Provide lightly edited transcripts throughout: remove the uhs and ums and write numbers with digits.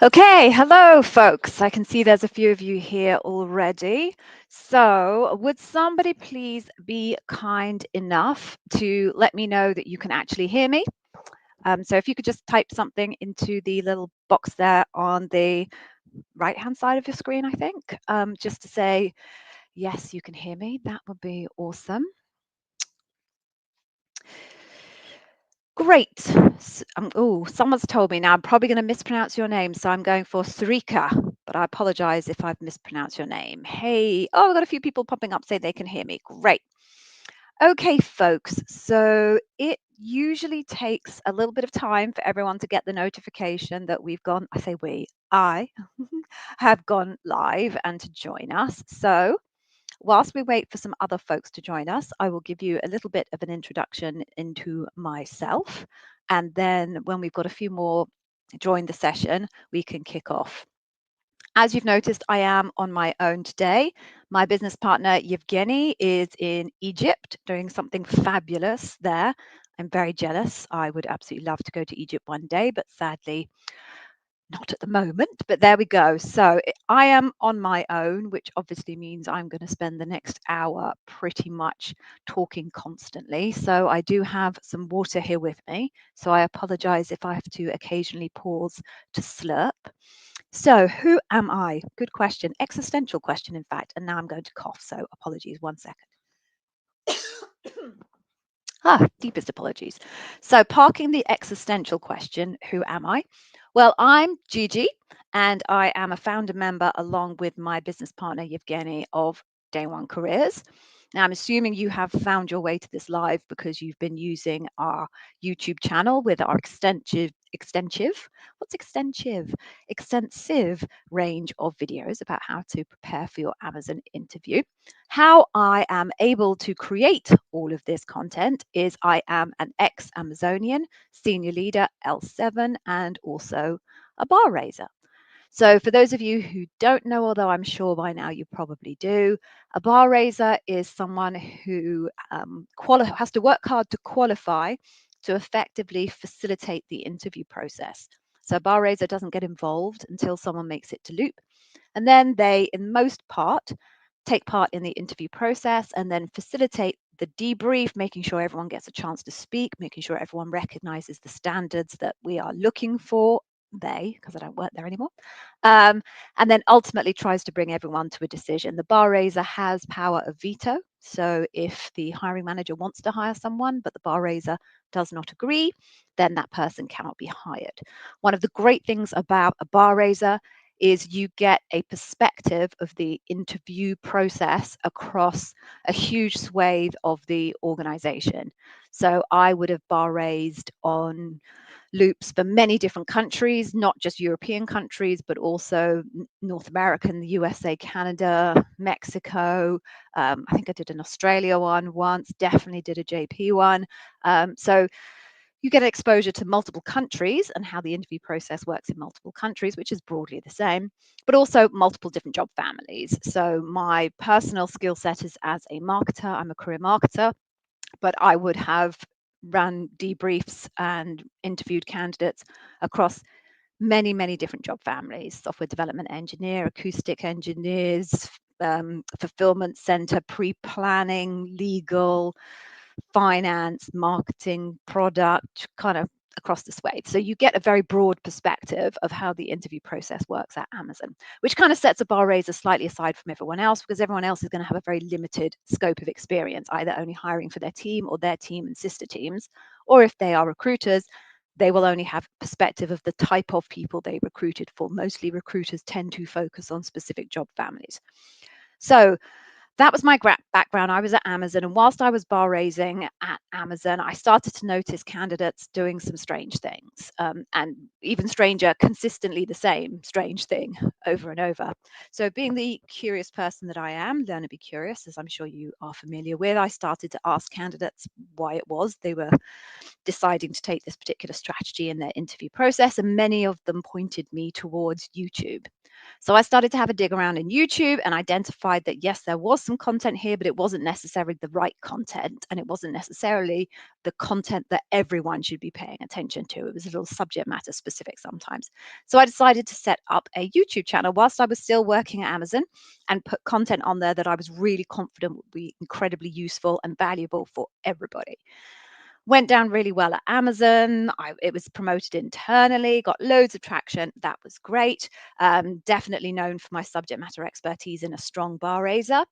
Okay, hello folks. I can see there's a few of you here already. So would somebody please be kind enough to let me know that you can actually hear me? So if you could just type something into the little box there on the right-hand side of your screen, I think, just to say, yes, you can hear me. That would be awesome. Great. Oh, someone's told me now I'm probably going to mispronounce your name, so I'm going for Sarika, but I apologize if I've mispronounced your name. Hey, oh, I've got a few people popping up saying they can hear me. Great. Okay, folks, so it usually takes a little bit of time for everyone to get the notification that we've gone, I say we, I have gone live and to join us. So whilst we wait for some other folks to join us, I will give you a little bit of an introduction into myself. And then when we've got a few more join the session, we can kick off. As you've noticed, I am on my own today. My business partner, Yevgeny, is in Egypt doing something fabulous there. I'm very jealous. I would absolutely love to go to Egypt one day, but sadly, not at the moment, but there we go. So I am on my own, which obviously means I'm going to spend the next hour pretty much talking constantly. So I do have some water here with me. So I apologize if I have to occasionally pause to slurp. So who am I? Good question. Existential question, in fact. And now I'm going to cough. So apologies, 1 second. Deepest apologies. So, parking the existential question, who am I? Well, I'm Gigi, and I am a founder member along with my business partner, Yevgeny, of Day One Careers. Now, I'm assuming you have found your way to this live because you've been using our YouTube channel with our extensive range of videos about how to prepare for your Amazon interview. How I am able to create all of this content is I am an ex-Amazonian, senior leader, L7, and also a bar raiser. So for those of you who don't know, although I'm sure by now you probably do, a bar raiser is someone who has to work hard to qualify to effectively facilitate the interview process. So a bar raiser doesn't get involved until someone makes it to loop. And then they, in most part, take part in the interview process and then facilitate the debrief, making sure everyone gets a chance to speak, making sure everyone recognizes the standards that we are looking for. Because I don't work there anymore. And then ultimately tries to bring everyone to a decision. The bar raiser has power of veto. So if the hiring manager wants to hire someone, but the bar raiser does not agree, then that person cannot be hired. One of the great things about a bar raiser is you get a perspective of the interview process across a huge swathe of the organization. So I would have bar raised on loops for many different countries, not just European countries, but also North American, the USA, Canada, Mexico. I think I did an Australia one once, definitely did a JP one. So you get exposure to multiple countries and how the interview process works in multiple countries, which is broadly the same, but also multiple different job families. So my personal skill set is as a marketer. I'm a career marketer, but I would have run debriefs and interviewed candidates across many different job families: software development engineer, acoustic engineers, fulfillment center, pre-planning, legal, finance, marketing, product, kind of across the swathe. So you get a very broad perspective of how the interview process works at Amazon, which kind of sets a bar raiser slightly aside from everyone else, because everyone else is going to have a very limited scope of experience, either only hiring for their team or their team and sister teams, or if they are recruiters, they will only have perspective of the type of people they recruited for. Mostly recruiters tend to focus on specific job families. So that was my background. I was at Amazon, and whilst I was bar raising at Amazon, I started to notice candidates doing some strange things, and even stranger, consistently the same strange thing over and over. So being the curious person that I am, learn to be curious, as I'm sure you are familiar with, I started to ask candidates why it was they were deciding to take this particular strategy in their interview process, and many of them pointed me towards YouTube. So I started to have a dig around in YouTube and identified that, yes, there was some content here, but it wasn't necessarily the right content. And it wasn't necessarily the content that everyone should be paying attention to. It was a little subject matter specific sometimes. So I decided to set up a YouTube channel whilst I was still working at Amazon and put content on there that I was really confident would be incredibly useful and valuable for everybody. Went down really well at Amazon. It was promoted internally, got loads of traction. That was great. Definitely known for my subject matter expertise in a strong bar raiser.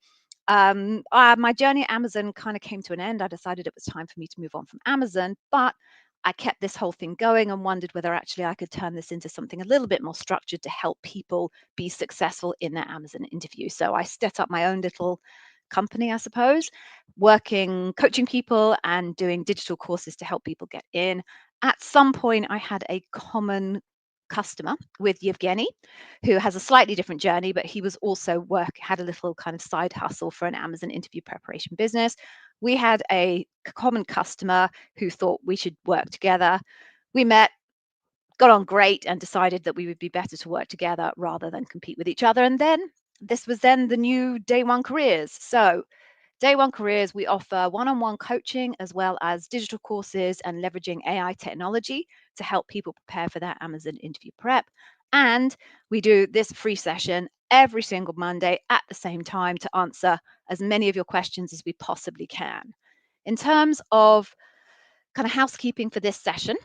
My journey at Amazon kind of came to an end. I decided it was time for me to move on from Amazon, but I kept this whole thing going and wondered whether actually I could turn this into something a little bit more structured to help people be successful in their Amazon interview. So I set up my own little company, I suppose, coaching people and doing digital courses to help people get in. At some point, I had a common customer with Yevgeny, who has a slightly different journey, but he was also had a little kind of side hustle for an Amazon interview preparation business. We had a common customer who thought we should work together. We met, got on great, and decided that we would be better to work together rather than compete with each other. And then this was then the new Day One Careers. So Day One Careers, we offer one-on-one coaching as well as digital courses and leveraging AI technology to help people prepare for their Amazon interview prep. And we do this free session every single Monday at the same time to answer as many of your questions as we possibly can. In terms of kind of housekeeping for this session,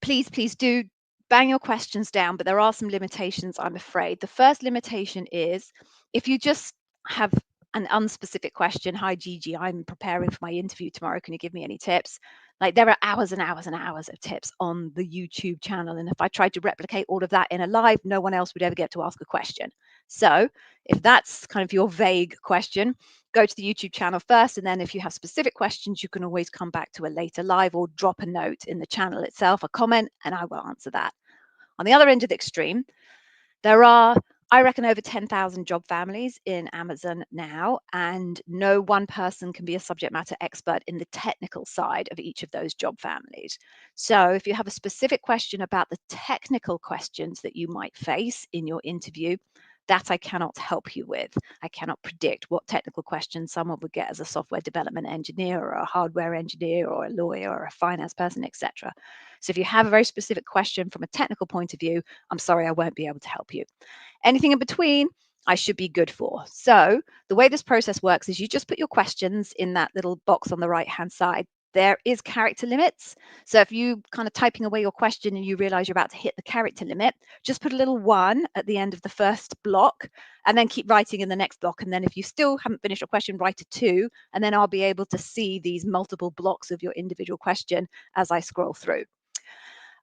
please do bang your questions down, but there are some limitations, I'm afraid. The first limitation is if you just have an unspecific question, hi Gigi, I'm preparing for my interview tomorrow, can you give me any tips? Like, there are hours and hours and hours of tips on the YouTube channel, and if I tried to replicate all of that in a live, no one else would ever get to ask a question. So if that's kind of your vague question, go to the YouTube channel first, and then if you have specific questions, you can always come back to a later live or drop a note in the channel itself, a comment, and I will answer that. On the other end of the extreme, there are, I reckon, over 10,000 job families in Amazon now, and no one person can be a subject matter expert in the technical side of each of those job families. So if you have a specific question about the technical questions that you might face in your interview, that I cannot help you with. I cannot predict what technical questions someone would get as a software development engineer or a hardware engineer or a lawyer or a finance person, etc. So if you have a very specific question from a technical point of view, I'm sorry, I won't be able to help you. Anything in between, I should be good for. So the way this process works is you just put your questions in that little box on the right-hand side. There is character limits. So if you kind of typing away your question and you realize you're about to hit the character limit, just put a little 1 at the end of the first block and then keep writing in the next block. And then if you still haven't finished your question, write a 2, and then I'll be able to see these multiple blocks of your individual question as I scroll through.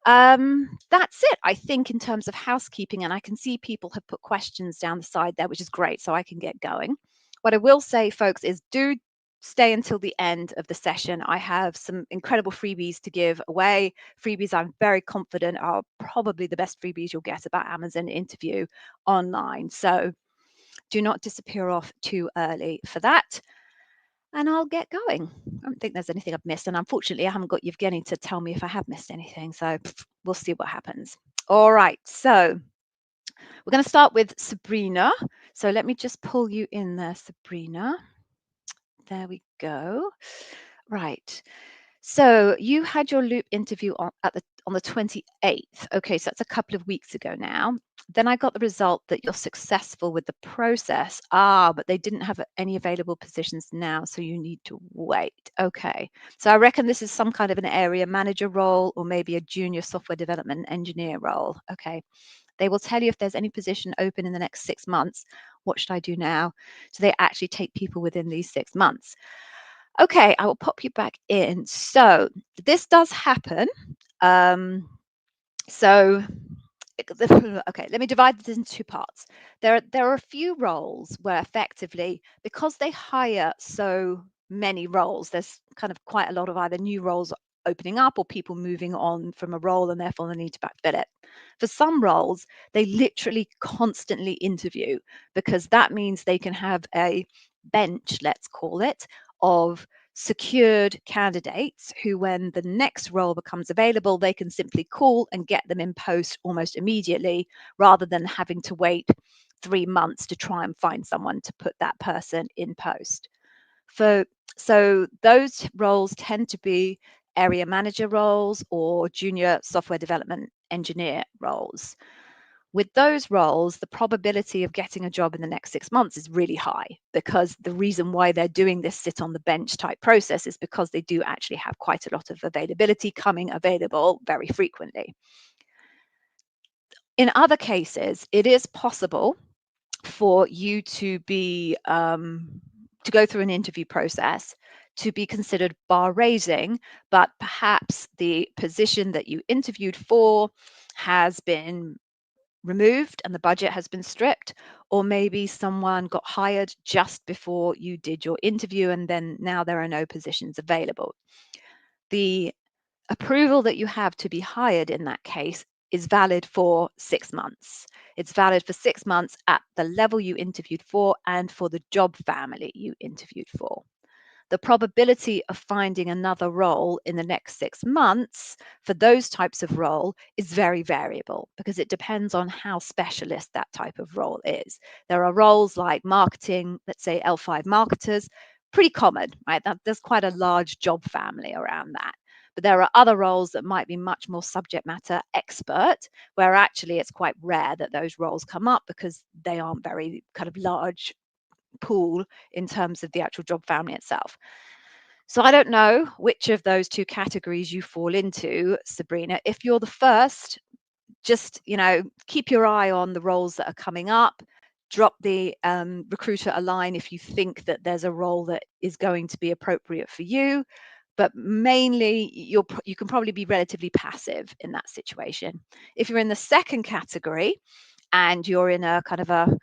That's it, I think, in terms of housekeeping, and I can see people have put questions down the side there, which is great, so I can get going. What I will say, folks, is do stay until the end of the session. I have some incredible freebies to give away. Freebies I'm very confident are probably the best freebies you'll get about Amazon interview online. So do not disappear off too early for that. And I'll get going. I don't think there's anything I've missed. And unfortunately, I haven't got Yevgeny to tell me if I have missed anything. So we'll see what happens. All right. So we're going to start with Sabrina. So let me just pull you in there, Sabrina. There we go. Right. So you had your loop interview on the 28th. Okay, so that's a couple of weeks ago now. Then I got the result that you're successful with the process. But they didn't have any available positions now, so you need to wait. Okay, so I reckon this is some kind of an area manager role or maybe a junior software development engineer role. Okay, they will tell you if there's any position open in the next 6 months. What should I do now? So they actually take people within these 6 months. Okay, I will pop you back in. So this does happen. Okay, let me divide this into 2 parts. There are a few roles where effectively, because they hire so many roles, there's kind of quite a lot of either new roles opening up or people moving on from a role and therefore they need to backfill it. For some roles, they literally constantly interview because that means they can have a bench, let's call it, of secured candidates who, when the next role becomes available, they can simply call and get them in post almost immediately, rather than having to wait 3 months to try and find someone to put that person in post. For, so those roles tend to be area manager roles or junior software development engineer roles. With those roles, the probability of getting a job in the next 6 months is really high, because the reason why they're doing this sit on the bench type process is because they do actually have quite a lot of availability coming available very frequently. In other cases, it is possible for you to be to go through an interview process to be considered bar raising, but perhaps the position that you interviewed for has been removed and the budget has been stripped, or maybe someone got hired just before you did your interview and then now there are no positions available. The approval that you have to be hired in that case is valid for 6 months. It's valid for 6 months at the level you interviewed for and for the job family you interviewed for. The probability of finding another role in the next 6 months for those types of role is very variable, because it depends on how specialist that type of role is. There are roles like marketing, let's say L5 marketers, pretty common, right? There's quite a large job family around that. But there are other roles that might be much more subject matter expert, where actually it's quite rare that those roles come up because they aren't very kind of large pool in terms of the actual job family itself. So I don't know which of those two categories you fall into, Sabrina. If you're the first, just keep your eye on the roles that are coming up. Drop the recruiter a line if you think that there's a role that is going to be appropriate for you. But mainly, you can probably be relatively passive in that situation. If you're in the second category and you're in a kind of a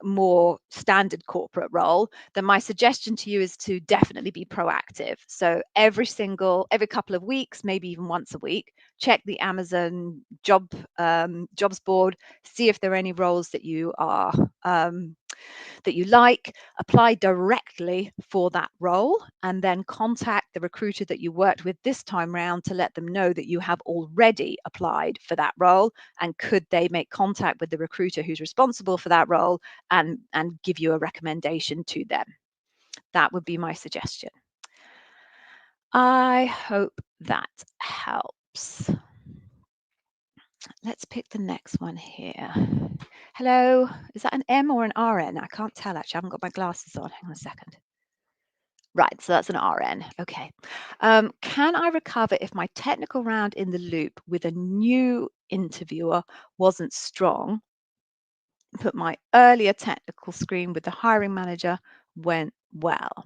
more standard corporate role, then my suggestion to you is to definitely be proactive. So every couple of weeks, maybe even once a week, check the Amazon jobs board, see if there are any roles that you are that you like, apply directly for that role, and then contact the recruiter that you worked with this time round to let them know that you have already applied for that role, and could they make contact with the recruiter who's responsible for that role and give you a recommendation to them. That would be my suggestion. I hope that helps. Let's pick the next one here. Hello, is that an M or an RN? I can't tell actually, I haven't got my glasses on. Hang on a second. Right, so that's an RN. Okay. Can I recover if my technical round in the loop with a new interviewer wasn't strong, but my earlier technical screen with the hiring manager went well?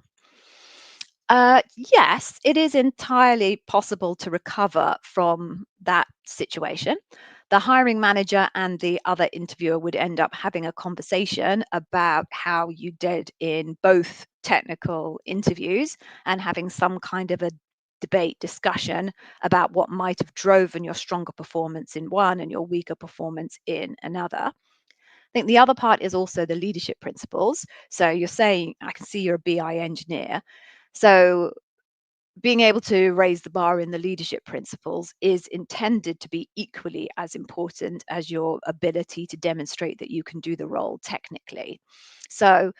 Yes, it is entirely possible to recover from that situation. The hiring manager and the other interviewer would end up having a conversation about how you did in both technical interviews, and having some kind of a debate discussion about what might have driven your stronger performance in one and your weaker performance in another. I think the other part is also the leadership principles. So you're saying, I can see you're a BI engineer. So being able to raise the bar in the leadership principles is intended to be equally as important as your ability to demonstrate that you can do the role technically. So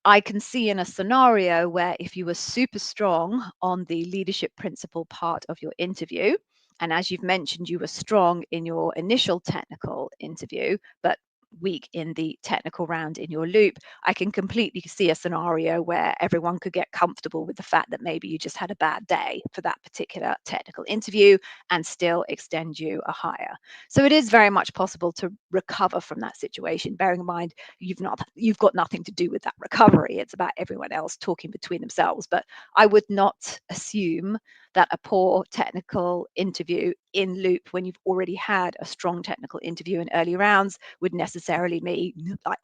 I can see in a scenario where if you were super strong on the leadership principle part of your interview, and as you've mentioned, you were strong in your initial technical interview, but weak in the technical round in your loop, I can completely see a scenario where everyone could get comfortable with the fact that maybe you just had a bad day for that particular technical interview and still extend you a hire. So it is very much possible to recover from that situation, bearing in mind you've got nothing to do with that recovery. It's about everyone else talking between themselves. But I would not assume that a poor technical interview in loop when you've already had a strong technical interview in early rounds would necessarily mean like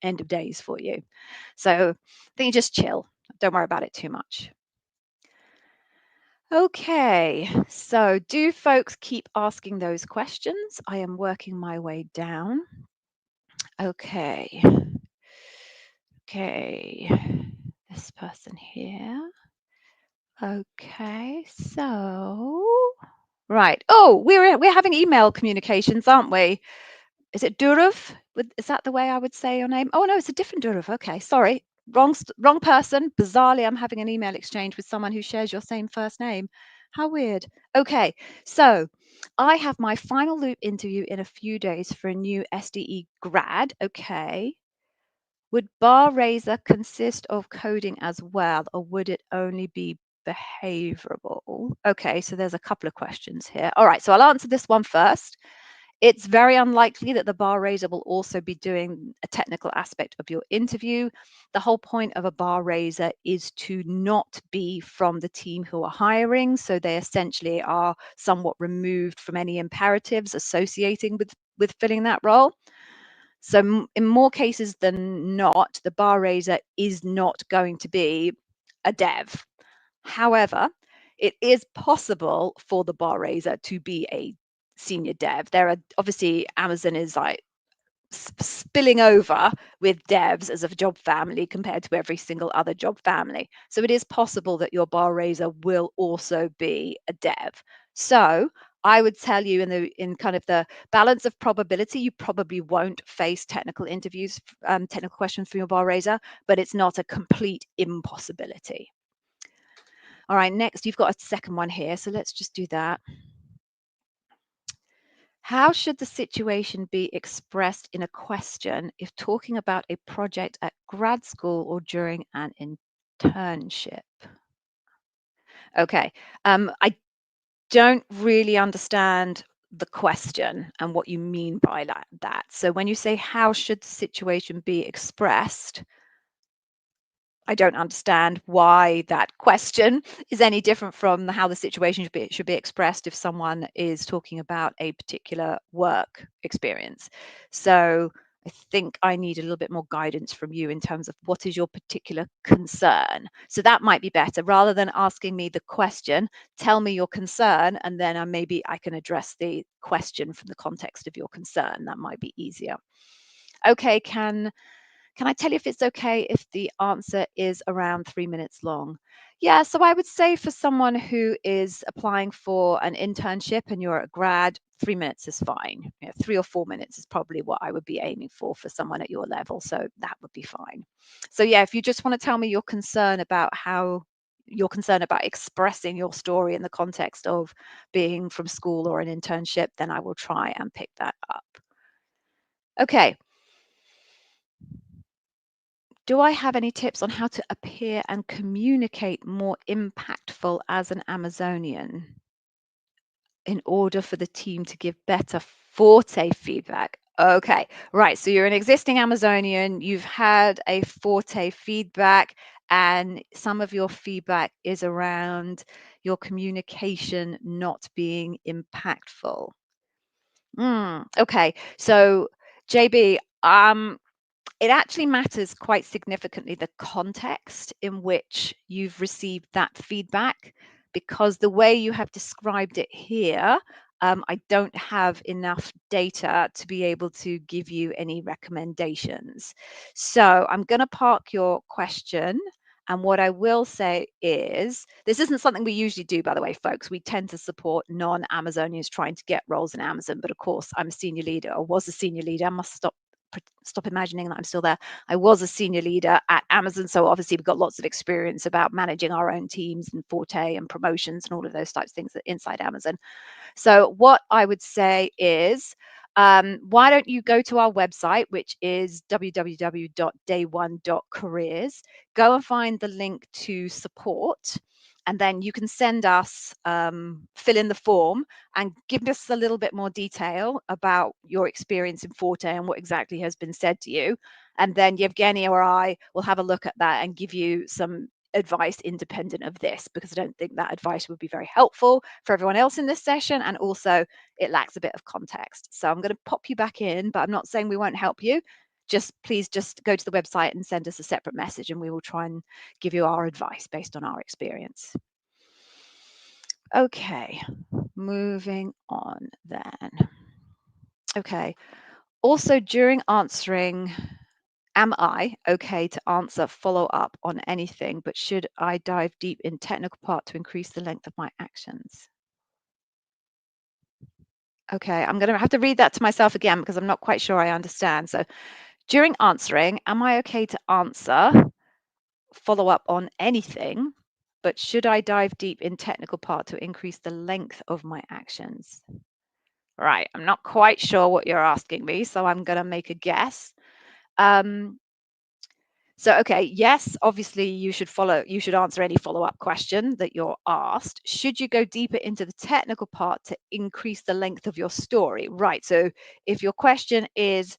end of days for you. So I think you just chill. Don't worry about it too much. Okay, so do folks keep asking those questions? I am working my way down. Okay. Okay, this person here. Okay, so right. Oh, we're having email communications, aren't we? Is it Durav? Is that the way I would say your name? Oh no, it's a different Durav. Okay, sorry, wrong person. Bizarrely, I'm having an email exchange with someone who shares your same first name. How weird. Okay, so I have my final loop interview in a few days for a new SDE grad. Okay. Would bar raiser consist of coding as well, or would it only be behavioral? Okay, so there's a couple of questions here. All right, so I'll answer this one first. It's very unlikely that the bar raiser will also be doing a technical aspect of your interview. The whole point of a bar raiser is to not be from the team who are hiring. So they essentially are somewhat removed from any imperatives associating with filling that role. So in more cases than not, the bar raiser is not going to be a dev. However, it is possible for the bar raiser to be a senior dev. There are obviously Amazon is like spilling over with devs as a job family compared to every single other job family. So it is possible that your bar raiser will also be a dev. So I would tell you in kind of the balance of probability, you probably won't face technical interviews, technical questions from your bar raiser, but it's not a complete impossibility. All right, next you've got a second one here. So let's just do that. How should the situation be expressed in a question if talking about a project at grad school or during an internship? Okay, I don't really understand the question and what you mean by that. So when you say how should the situation be expressed, I don't understand why that question is any different from how the situation should be expressed if someone is talking about a particular work experience. So I think I need a little bit more guidance from you in terms of what is your particular concern. So that might be better. Rather than asking me the question, tell me your concern, and then maybe I can address the question from the context of your concern. That might be easier. Okay, can I tell you if it's okay if the answer is around 3 minutes long? Yeah, so I would say for someone who is applying for an internship and you're a grad, 3 minutes is fine. 3 or 4 minutes is probably what I would be aiming for someone at your level. So that would be fine. So yeah, if you just want to tell me your concern about expressing your story in the context of being from school or an internship, then I will try and pick that up. Okay. Do I have any tips on how to appear and communicate more impactful as an Amazonian in order for the team to give better Forte feedback? Okay, right. So you're an existing Amazonian, you've had a Forte feedback, and some of your feedback is around your communication not being impactful. Okay, so JB, it actually matters quite significantly the context in which you've received that feedback, because the way you have described it here, I don't have enough data to be able to give you any recommendations. So I'm going to park your question. And what I will say is, this isn't something we usually do, by the way, folks. We tend to support non-Amazonians trying to get roles in Amazon. But of course, I'm a senior leader, or was a senior leader. I must stop imagining that I'm still there. I was a senior leader at Amazon, so obviously we've got lots of experience about managing our own teams and Forte and promotions and all of those types of things inside Amazon. So what I would say is, why don't you go to our website, which is www.day1.careers, go and find the link to support, and then you can send us, fill in the form and give us a little bit more detail about your experience in Forte and what exactly has been said to you. And then Yevgeny or I will have a look at that and give you some advice independent of this, because I don't think that advice would be very helpful for everyone else in this session, and also it lacks a bit of context. So I'm going to pop you back in, but I'm not saying we won't help you. Please just go to the website and send us a separate message, and we will try and give you our advice based on our experience. Okay, moving on then. Okay, also during answering Am I okay to answer follow-up on anything, but should I dive deep in technical part to increase the length of my actions? Okay, I'm going to have to read that to myself again because I'm not quite sure I understand. So, during answering, am I okay to answer follow-up on anything, but should I dive deep in technical part to increase the length of my actions? Right, I'm not quite sure what you're asking me, so I'm going to make a guess. Um, okay, yes, obviously you should answer any follow-up question that you're asked. Should you go deeper into the technical part to increase the length of your story? Right. So if your question is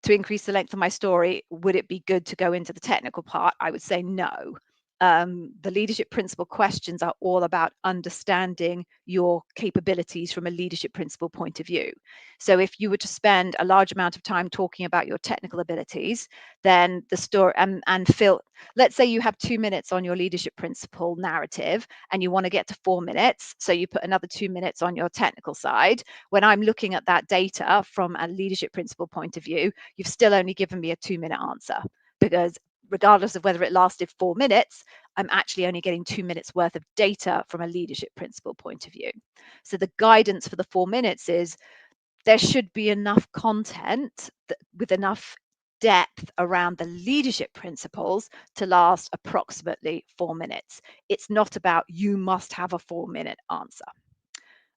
to increase the length of my story, would it be good to go into the technical part? I would say no. The leadership principle questions are all about understanding your capabilities from a leadership principle point of view. So if you were to spend a large amount of time talking about your technical abilities, then the story and Phil, let's say you have 2 minutes on your leadership principle narrative and you want to get to 4 minutes. So you put another 2 minutes on your technical side. When I'm looking at that data from a leadership principle point of view, you've still only given me a 2-minute answer, because regardless of whether it lasted 4 minutes, I'm actually only getting 2 minutes worth of data from a leadership principle point of view. So the guidance for the 4 minutes is there should be enough content with enough depth around the leadership principles to last approximately 4 minutes. It's not about you must have a 4-minute answer.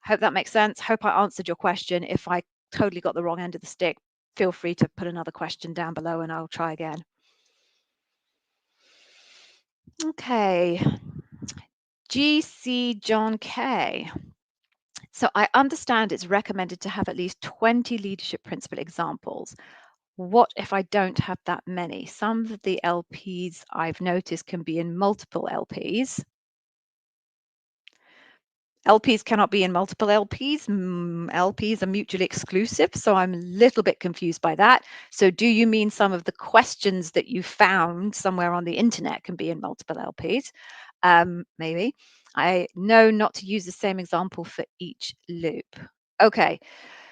Hope that makes sense. Hope I answered your question. If I totally got the wrong end of the stick, feel free to put another question down below and I'll try again. Okay. GC John K. So I understand it's recommended to have at least 20 leadership principle examples. What if I don't have that many? Some of the LPs I've noticed can be in multiple LPs. LPs cannot be in multiple LPs. LPs are mutually exclusive, so I'm a little bit confused by that. So do you mean some of the questions that you found somewhere on the internet can be in multiple LPs? Maybe. I know not to use the same example for each loop. Okay,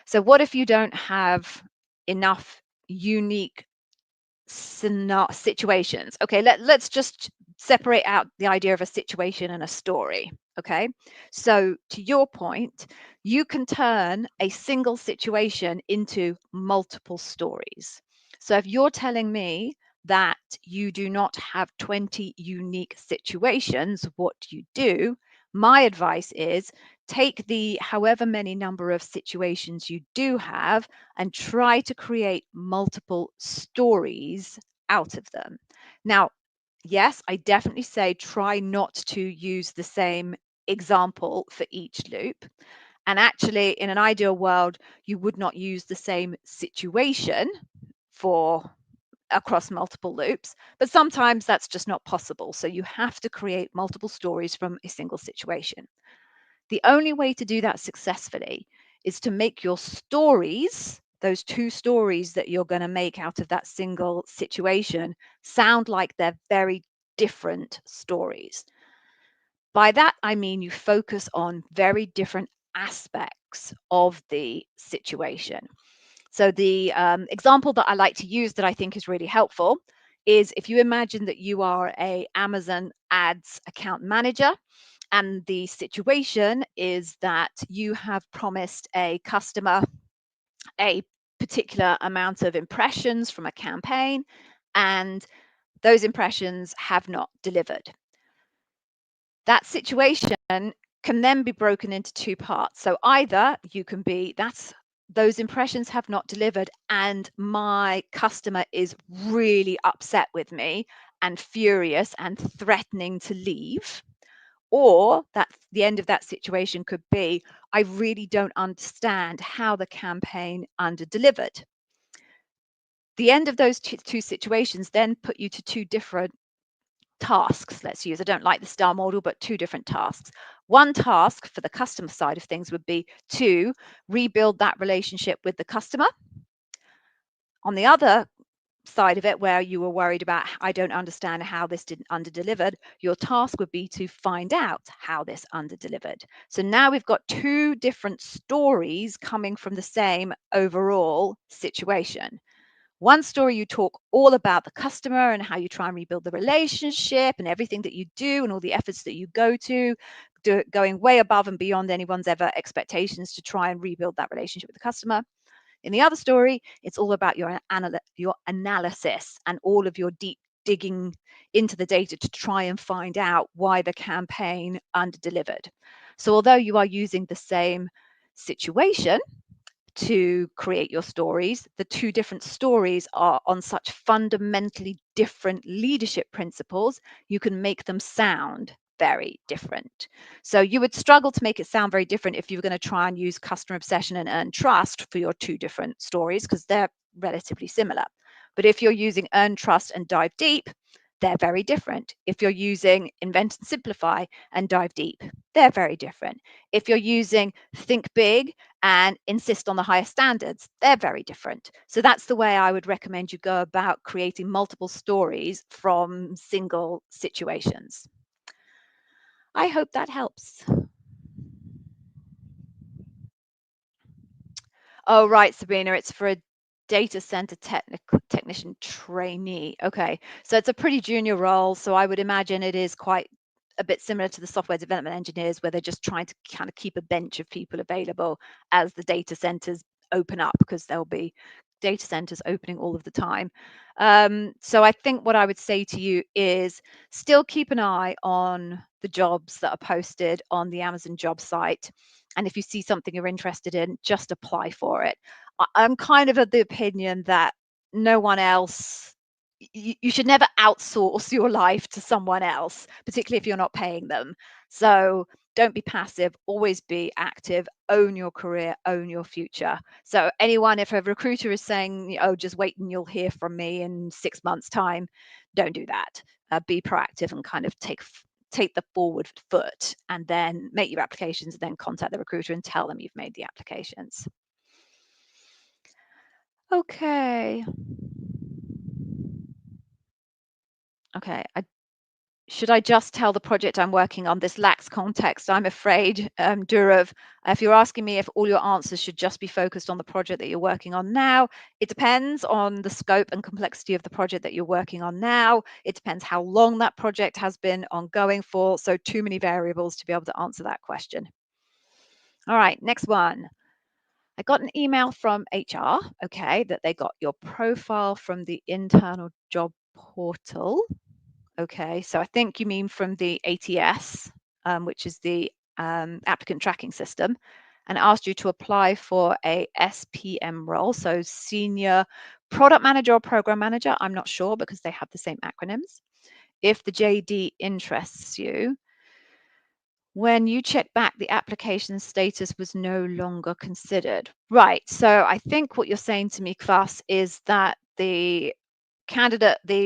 so what if you don't have enough unique situations? Okay, let's just separate out the idea of a situation and a story. Okay, so to your point, you can turn a single situation into multiple stories. So if you're telling me that you do not have 20 unique situations, what you do, my advice is take the however many number of situations you do have and try to create multiple stories out of them. Now, yes, I definitely say try not to use the same example for each loop. And actually, in an ideal world, you would not use the same situation for across multiple loops, but sometimes that's just not possible. So you have to create multiple stories from a single situation. The only way to do that successfully is to make your stories, those two stories that you're going to make out of that single situation, sound like they're very different stories. By that, I mean you focus on very different aspects of the situation. So the example that I like to use that I think is really helpful is if you imagine that you are a Amazon ads account manager and the situation is that you have promised a customer a particular amount of impressions from a campaign and those impressions have not delivered. That situation can then be broken into two parts. So either you can be, those impressions have not delivered and my customer is really upset with me and furious and threatening to leave. Or that the end of that situation could be, I really don't understand how the campaign under-delivered. The end of those two situations then put you to two different tasks. Let's use, I don't like the STAR model, but two different tasks. One task for the customer side of things would be to rebuild that relationship with the customer. On the other side of it, where you were worried about, I don't understand how this didn't under-delivered, your task would be to find out how this under-delivered. So now we've got two different stories coming from the same overall situation. One story, you talk all about the customer and how you try and rebuild the relationship and everything that you do and all the efforts that you go to, going way above and beyond anyone's ever expectations to try and rebuild that relationship with the customer. In the other story, it's all about your analysis and all of your deep digging into the data to try and find out why the campaign underdelivered. So although you are using the same situation to create your stories, the two different stories are on such fundamentally different leadership principles, you can make them sound very different. So you would struggle to make it sound very different if you were going to try and use customer obsession and earn trust for your two different stories, because they're relatively similar. But if you're using earn trust and dive deep, they're very different. If you're using invent and simplify and dive deep, they're very different. If you're using think big and insist on the highest standards, they're very different. So that's the way I would recommend you go about creating multiple stories from single situations. I hope that helps. Oh, right, Sabrina, it's for a data center technician trainee. Okay, so it's a pretty junior role. So I would imagine it is quite a bit similar to the software development engineers, where they're just trying to kind of keep a bench of people available as the data centers open up, because there'll be data centers opening all of the time. So I think what I would say to you is still keep an eye on the jobs that are posted on the Amazon job site. And if you see something you're interested in, just apply for it. I'm kind of the opinion that no one else, you should never outsource your life to someone else, particularly if you're not paying them. So don't be passive, always be active, own your career, own your future. So anyone, if a recruiter is saying, oh, just wait and you'll hear from me in 6 months' time, don't do that. Be proactive and kind of take the forward foot, and then make your applications, and then contact the recruiter and tell them you've made the applications. Okay. Okay. Should I just tell the project I'm working on? This lacks context, I'm afraid, Durav. If you're asking me if all your answers should just be focused on the project that you're working on now, it depends on the scope and complexity of the project that you're working on now. It depends how long that project has been ongoing for. So too many variables to be able to answer that question. All right, next one. I got an email from HR, okay, that they got your profile from the internal job portal. Okay, so I think you mean from the ATS, which is the applicant tracking system, and asked you to apply for a SPM role, so senior product manager or program manager. I'm not sure because they have the same acronyms. If the JD interests you, when you check back, the application status was no longer considered. Right. So I think what you're saying to me, Kvass, is that the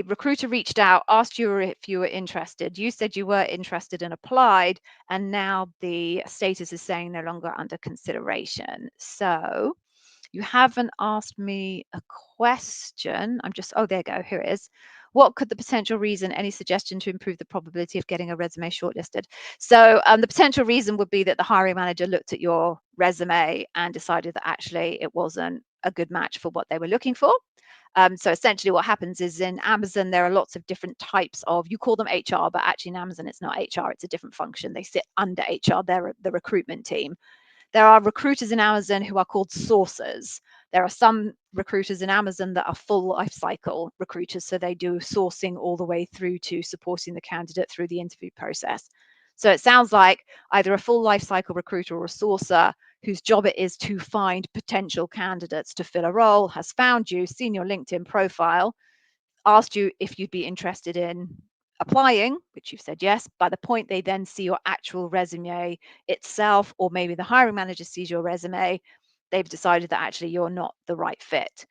recruiter reached out, asked you if you were interested. You said you were interested and applied, and now the status is saying no longer under consideration. So you haven't asked me a question. Oh, there you go. Here it is. What could the potential reason, any suggestion to improve the probability of getting a resume shortlisted? So the potential reason would be that the hiring manager looked at your resume and decided that actually it wasn't a good match for what they were looking for. So essentially what happens is in Amazon, there are lots of different types of, you call them HR, but actually in Amazon, it's not HR, it's a different function. They sit under HR, they're the recruitment team. There are recruiters in Amazon who are called sourcers. There are some recruiters in Amazon that are full life cycle recruiters. So they do sourcing all the way through to supporting the candidate through the interview process. So it sounds like either a full life cycle recruiter or a sourcer whose job it is to find potential candidates to fill a role has found you, seen your LinkedIn profile, asked you if you'd be interested in applying, which you've said yes. By the point they then see your actual resume itself, or maybe the hiring manager sees your resume, they've decided that actually you're not the right fit.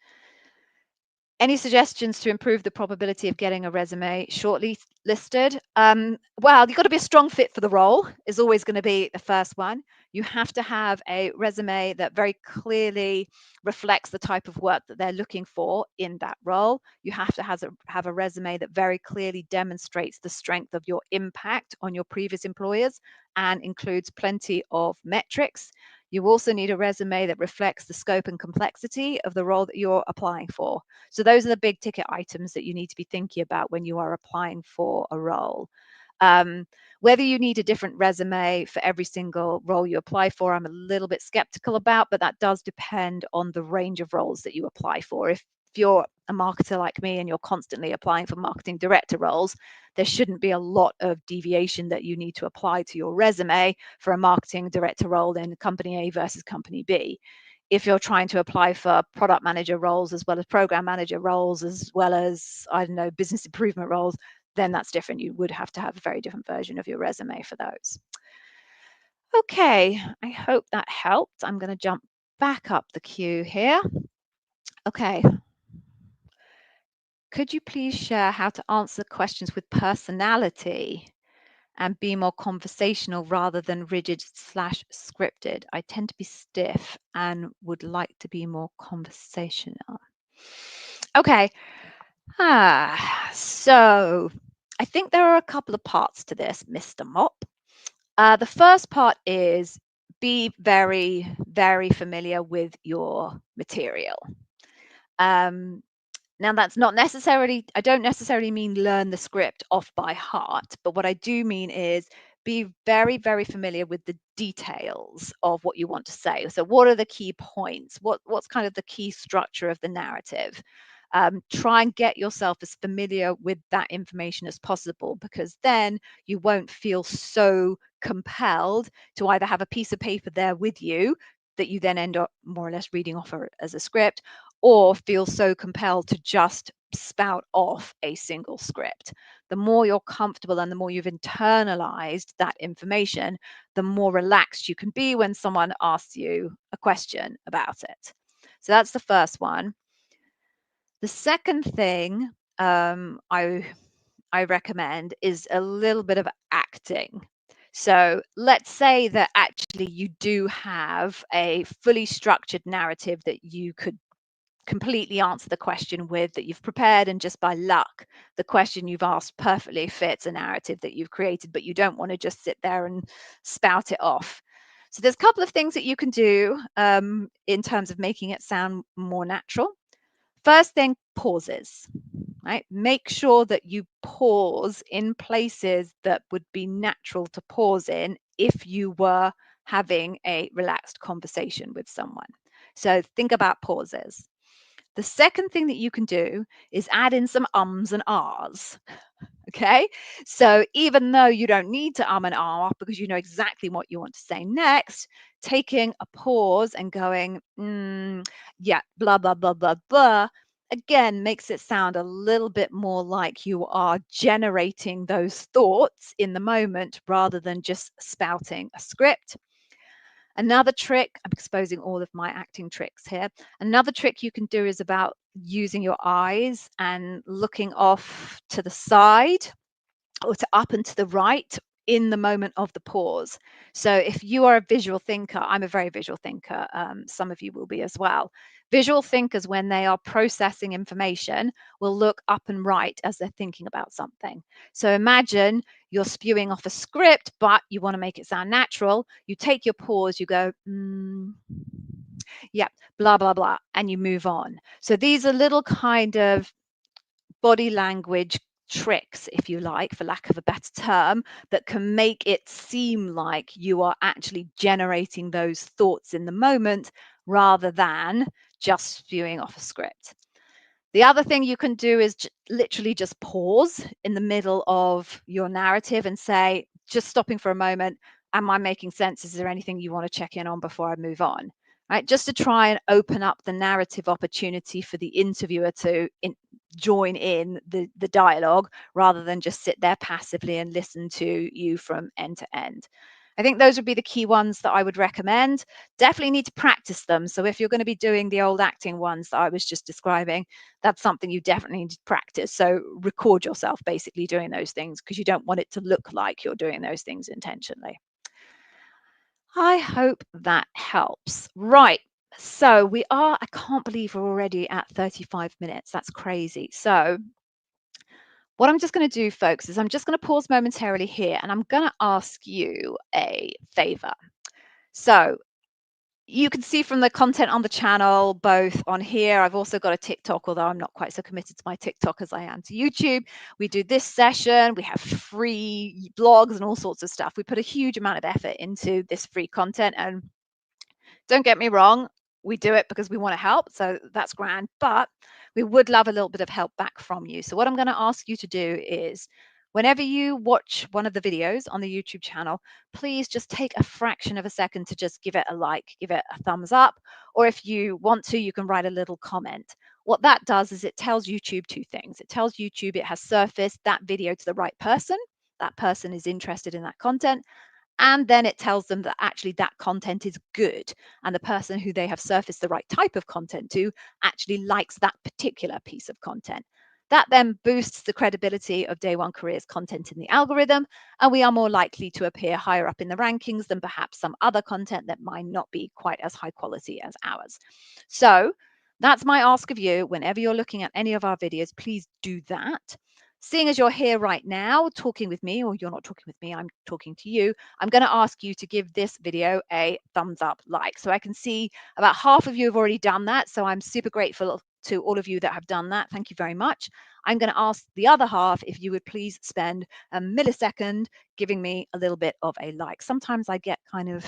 Any suggestions to improve the probability of getting a resume shortlisted? Well, you've got to be a strong fit for the role, is always going to be the first one. You have to have a resume that very clearly reflects the type of work that they're looking for in that role. You have to have a resume that very clearly demonstrates the strength of your impact on your previous employers and includes plenty of metrics. You also need a resume that reflects the scope and complexity of the role that you're applying for. So those are the big ticket items that you need to be thinking about when you are applying for a role. Um, Whether you need a different resume for every single role you apply for, I'm a little bit skeptical about, but that does depend on the range of roles that you apply for. If you're a marketer like me and you're constantly applying for marketing director roles, there shouldn't be a lot of deviation that you need to apply to your resume for a marketing director role in company A versus company B. If you're trying to apply for product manager roles as well as program manager roles, as well as, I don't know, business improvement roles, then that's different. You would have to have a very different version of your resume for those. Okay, I hope that helped. I'm going to jump back up the queue here. Okay. Could you please share how to answer questions with personality and be more conversational rather than rigid/scripted? I tend to be stiff and would like to be more conversational. Okay. So I think there are a couple of parts to this, Mr. Mop. The first part is be very, very familiar with your material. Now, that's not necessarily, I don't necessarily mean learn the script off by heart, but what I do mean is be very, very familiar with the details of what you want to say. So what are the key points? What's kind of the key structure of the narrative? Try and get yourself as familiar with that information as possible, because then you won't feel so compelled to either have a piece of paper there with you that you then end up more or less reading off as a script, or feel so compelled to just spout off a single script. The more you're comfortable and the more you've internalized that information, the more relaxed you can be when someone asks you a question about it. So that's the first one. The second thing I recommend is a little bit of acting. So let's say that actually you do have a fully structured narrative that you could completely answer the question with, that you've prepared, and just by luck the question you've asked perfectly fits a narrative that you've created, but you don't want to just sit there and spout it off. So there's a couple of things that you can do in terms of making it sound more natural. First thing, pauses. Right? Make sure that you pause in places that would be natural to pause in if you were having a relaxed conversation with someone. So think about pauses. The second thing that you can do is add in some ums and ahs. Okay. So even though you don't need to and ah because you know exactly what you want to say next, taking a pause and going, yeah, blah, blah, blah, blah, blah, again makes it sound a little bit more like you are generating those thoughts in the moment rather than just spouting a script. Another trick, I'm exposing all of my acting tricks here. Another trick you can do is about using your eyes and looking off to the side or to up and to the right in the moment of the pause. So if you are a visual thinker, I'm a very visual thinker, some of you will be as well. Visual thinkers, when they are processing information, will look up and right as they're thinking about something. So imagine you're spewing off a script, but you want to make it sound natural. You take your pause, you go, yeah, blah, blah, blah, and you move on. So these are little kind of body language tricks, if you like, for lack of a better term, that can make it seem like you are actually generating those thoughts in the moment rather than just spewing off a script. The other thing you can do is literally just pause in the middle of your narrative and say, just stopping for a moment, am I making sense? Is there anything you want to check in on before I move on? Right, just to try and open up the narrative opportunity for the interviewer to join in the dialogue rather than just sit there passively and listen to you from end to end. I think those would be the key ones that I would recommend. Definitely need to practice them. So if you're going to be doing the old acting ones that I was just describing, that's something you definitely need to practice. So record yourself basically doing those things because you don't want it to look like you're doing those things intentionally. I hope that helps. Right. So we are, I can't believe we're already at 35 minutes. That's crazy. So what I'm just going to do, folks, is I'm just going to pause momentarily here and I'm going to ask you a favor. So You can see from the content on the channel, both on here, I've also got a TikTok, although I'm not quite so committed to my TikTok as I am to YouTube. We do this session, we have free blogs and all sorts of stuff. We put a huge amount of effort into this free content, and don't get me wrong, we do it because we want to help, so that's grand, but we would love a little bit of help back from you. So what I'm going to ask you to do is, whenever you watch one of the videos on the YouTube channel, please just take a fraction of a second to just give it a like, give it a thumbs up, or if you want to, you can write a little comment. What that does is it tells YouTube two things. It tells YouTube it has surfaced that video to the right person. That person is interested in that content, and then it tells them that actually that content is good, and the person who they have surfaced the right type of content to actually likes that particular piece of content. That then boosts the credibility of Day One Careers content in the algorithm, and we are more likely to appear higher up in the rankings than perhaps some other content that might not be quite as high quality as ours. So that's my ask of you. Whenever you're looking at any of our videos, please do that. Seeing as you're here right now talking with me, or you're not talking with me, I'm talking to you, I'm going to ask you to give this video a thumbs up like. So I can see about half of you have already done that. So I'm super grateful to all of you that have done that. Thank you very much. I'm going to ask the other half if you would please spend a millisecond giving me a little bit of a like. Sometimes I get kind of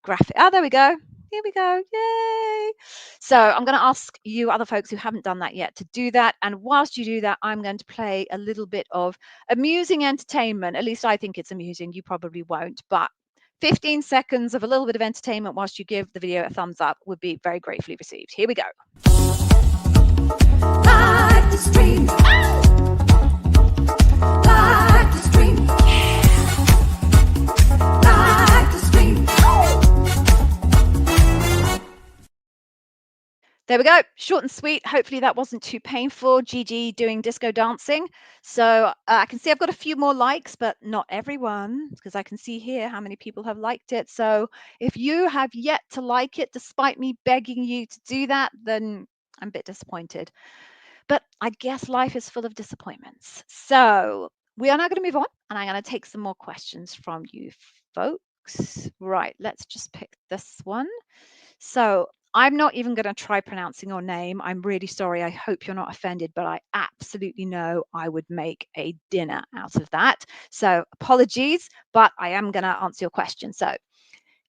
graphic. Oh, there we go. Here we go. Yay. So I'm going to ask you other folks who haven't done that yet to do that. And whilst you do that, I'm going to play a little bit of amusing entertainment. At least I think it's amusing. You probably won't. But 15 seconds of a little bit of entertainment whilst you give the video a thumbs up would be very gratefully received. Here we go. Live to stream. Live to stream. Live to stream. There we go. Short and sweet. Hopefully that wasn't too painful. Gigi doing disco dancing. So I can see I've got a few more likes, but not everyone, because I can see here how many people have liked it. So if you have yet to like it, despite me begging you to do that, then I'm a bit disappointed. But I guess life is full of disappointments. So we are now going to move on, and I'm going to take some more questions from you folks. Right, let's just pick this one. So I'm not even going to try pronouncing your name. I'm really sorry. I hope you're not offended, but I absolutely know I would make a dinner out of that. So apologies, but I am going to answer your question. So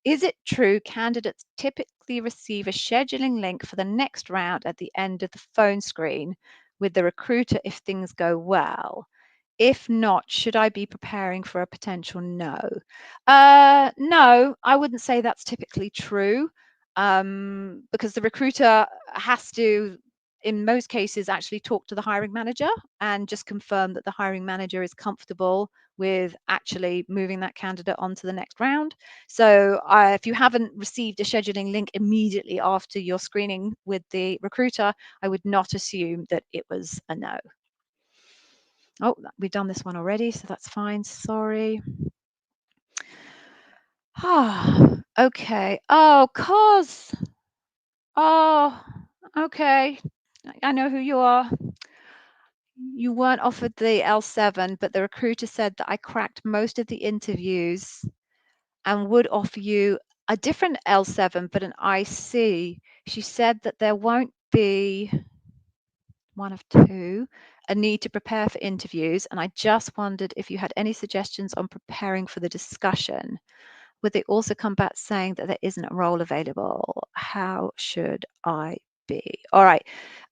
is it true candidates typically receive a scheduling link for the next round at the end of the phone screen with the recruiter if things go well? If not, should I be preparing for a potential no? No, I wouldn't say that's typically true, because the recruiter has to, in most cases, actually talk to the hiring manager and just confirm that the hiring manager is comfortable with actually moving that candidate on to the next round. So if you haven't received a scheduling link immediately after your screening with the recruiter, I would not assume that it was a no. Oh, we've done this one already, so that's fine. Sorry. Okay. Oh, cause. Oh, okay. I know who you are. You weren't offered the L7, but the recruiter said that I cracked most of the interviews and would offer you a different L7, but an IC. She said that there won't be one of two, a need to prepare for interviews. And I just wondered if you had any suggestions on preparing for the discussion. Would they also come back saying that there isn't a role available? How should I be? All right.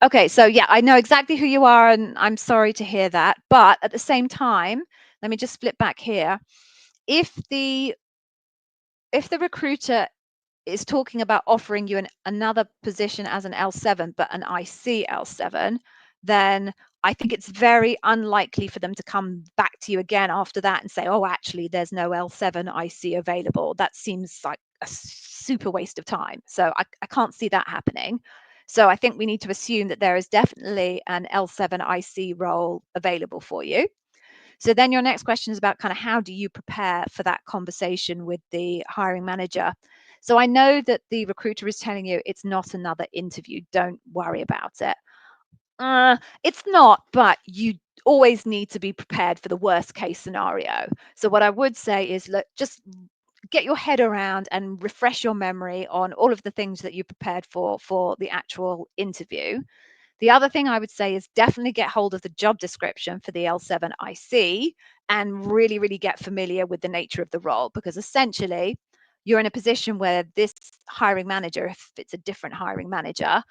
Okay. So yeah, I know exactly who you are, and I'm sorry to hear that. But at the same time, let me just flip back here. If the recruiter is talking about offering you another position as an L7, but an IC L7, then I think it's very unlikely for them to come back to you again after that and say, oh, actually, there's no L7 IC available. That seems like a super waste of time. So I can't see that happening. So I think we need to assume that there is definitely an L7 IC role available for you. So then your next question is about kind of how do you prepare for that conversation with the hiring manager? So I know that the recruiter is telling you it's not another interview. Don't worry about it. It's not, but you always need to be prepared for the worst case scenario. So what I would say is, look, just get your head around and refresh your memory on all of the things that you prepared for the actual interview. The other thing I would say is definitely get hold of the job description for the L7IC and really, really get familiar with the nature of the role, because essentially you're in a position where this hiring manager, if it's a different hiring manager,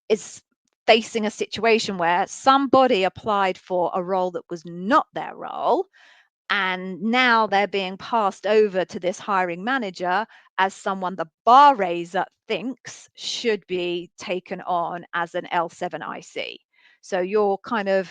is facing a situation where somebody applied for a role that was not their role, and now they're being passed over to this hiring manager as someone the bar raiser thinks should be taken on as an L7IC. So you're kind of,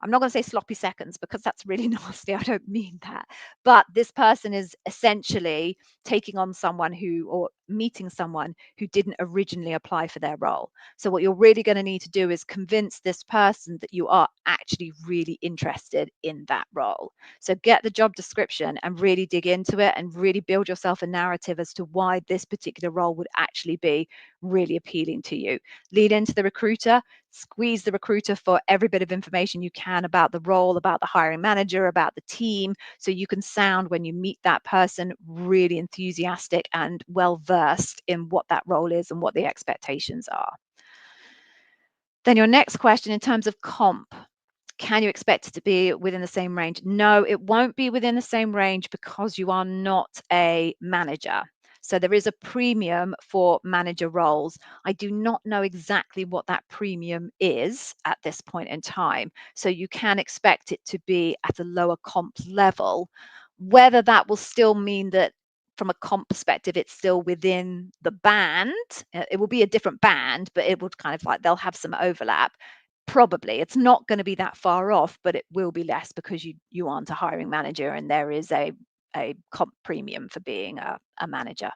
I'm not going to say sloppy seconds because that's really nasty. I don't mean that. But this person is essentially taking on someone who, or meeting someone who didn't originally apply for their role. So what you're really going to need to do is convince this person that you are actually really interested in that role. So get the job description and really dig into it and really build yourself a narrative as to why this particular role would actually be really appealing to you. Lead into the recruiter, squeeze the recruiter for every bit of information you can about the role, about the hiring manager, about the team, so you can sound, when you meet that person, really enthusiastic and well versed in what that role is and what the expectations are. Then your next question, in terms of comp, can you expect it to be within the same range? No, it won't be within the same range because you are not a manager. So there is a premium for manager roles. I do not know exactly what that premium is at this point in time. So you can expect it to be at a lower comp level. Whether that will still mean that from a comp perspective, it's still within the band. It will be a different band, but it would kind of like, they'll have some overlap. Probably it's not going to be that far off, but it will be less because you aren't a hiring manager and there is a comp premium for being a manager.